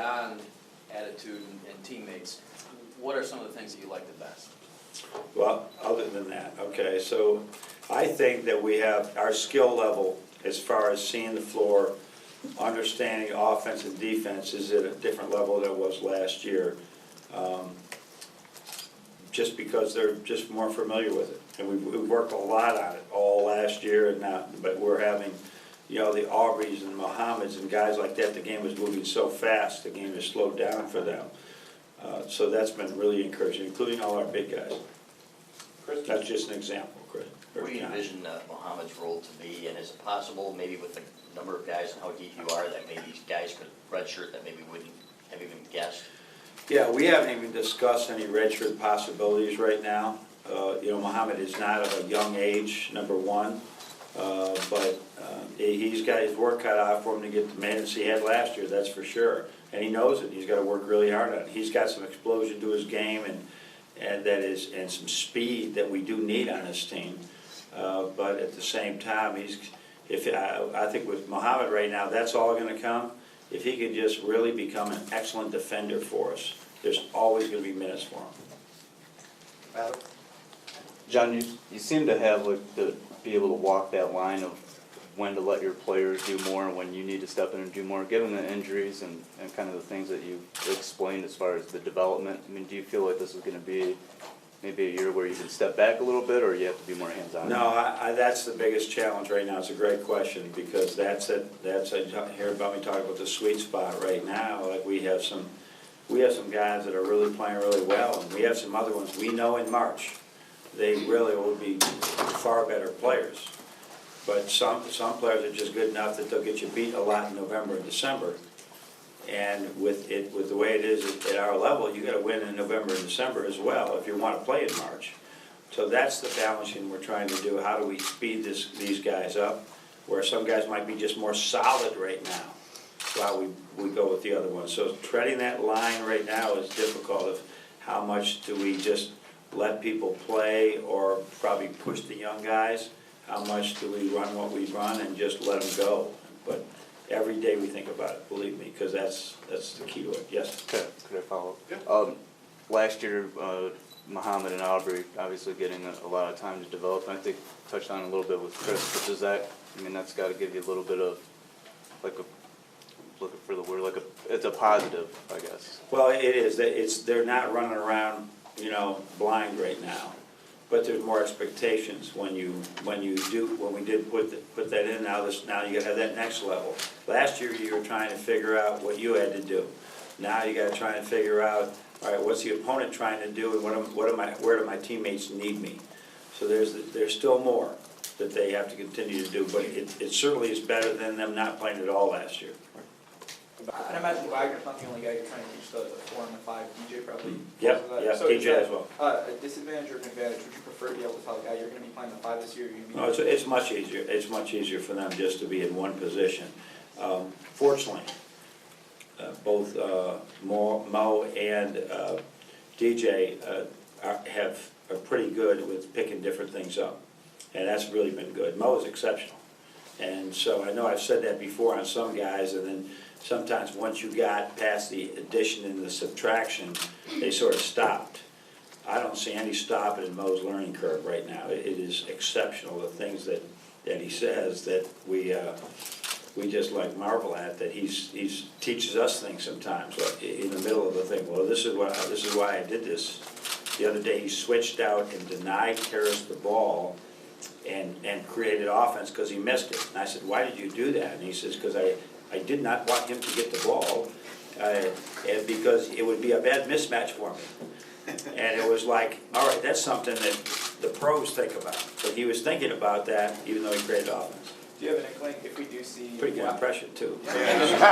beyond attitude and teammates, what are some of the things that you like the best? Well, other than that, okay, so I think that we have our skill level as far as seeing the floor, understanding offense and defense is at a different level than it was last year. Just because they're just more familiar with it. And we've worked a lot on it all last year, and now, but we're having, you know, the Aubreys and Mohammeds and guys like that. The game was moving so fast, the game has slowed down for them. So that's been really encouraging, including all our big guys. Chris? That's just an example, Chris. What do you envision Mohammed's role to be, and is it possible, maybe with the number of guys and how deep you are, that maybe guys could redshirt that maybe wouldn't have even guessed? Yeah, we haven't even discussed any redshirt possibilities right now. You know, Mohammed is not of a young age, number one, but he's got his work cut out for him to get the minutes he had last year, that's for sure. And he knows it. He's got to work really hard on it. He's got some explosion to his game and some speed that we do need on this team. But at the same time, I think with Mohammed right now, that's all going to come. If he can just really become an excellent defender for us, there's always going to be minutes for him. Adam? John, you seem to have be able to walk that line of when to let your players do more and when you need to step in and do more, given the injuries and kind of the things that you explained as far as the development. I mean, do you feel like this is going to be maybe a year where you can step back a little bit, or you have to be more hands-on? No, that's the biggest challenge right now. It's a great question, because hear about me talking about the sweet spot right now. Like we have some guys that are really playing really well, and we have some other ones we know in March they really will be far better players. But some players are just good enough that they'll get you beat a lot in November and December. And with the way it is at our level, you got to win in November and December as well if you want to play in March. So that's the balancing we're trying to do. How do we speed these guys up, where some guys might be just more solid right now, while we go with the other ones. So treading that line right now is difficult. Of how much do we just let people play, or probably push the young guys? How much do we run what we run and just let them go? But every day we think about it, believe me, because that's the key to it. Yes? Could I follow up? Yeah. Last year, Mohammed and Aubrey obviously getting a lot of time to develop, and I think touched on a little bit with Chris, but does that, I mean, that's got to give you a little bit of, looking for the word, it's a positive, I guess. Well, it is. They're not running around, you know, blind right now. But there's more expectations when we did put that in. Now you got to have that next level. Last year you were trying to figure out what you had to do. Now you got to try and figure out, all right, what's the opponent trying to do, and where do my teammates need me? So there's still more that they have to continue to do. But it certainly is better than them not playing at all last year. And I imagine Wagner's not the only guy you're trying to teach the 4 and the 5. DJ probably. Yep, so DJ as well. A disadvantage or an advantage? Would you prefer to be able to tell a guy you're going to be playing the 5 this year? Or you're going to be it's much easier. It's much easier for them just to be in one position. Fortunately, both Mo and DJ are pretty good with picking different things up, and that's really been good. Mo is exceptional, and so I know I've said that before on some guys, and then sometimes once you got past the addition and the subtraction, they sort of stopped. I don't see any stopping in Mo's learning curve right now. It is exceptional, the things that he says that we just like marvel at, that he teaches us things sometimes, like in the middle of the thing. Well, this is why I did this. The other day he switched out and denied Harris the ball and created offense because he missed it. And I said, why did you do that? And he says, because I did not want him to get the ball, and because it would be a bad mismatch for me. And it was like, all right, that's something that the pros think about. But he was thinking about that, even though he created offense. Do you have an inkling if we do see... Pretty good impression, too. Half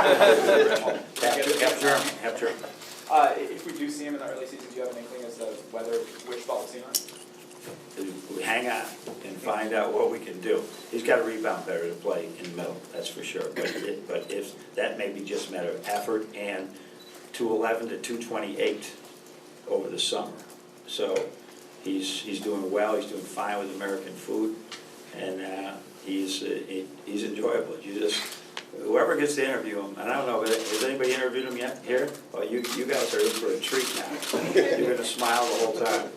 German. If we do see him in the early season, do you have an inkling as to which ball to see on? Hang on and find out what we can do. He's got to rebound better to play in the middle, that's for sure. But if that may be just a matter of effort, and 211 to 228 over the summer. So he's doing well. He's doing fine with American food, and he's enjoyable. whoever gets to interview him, and I don't know, has anybody interviewed him yet here? Well, you guys are in for a treat now. You're gonna smile the whole time.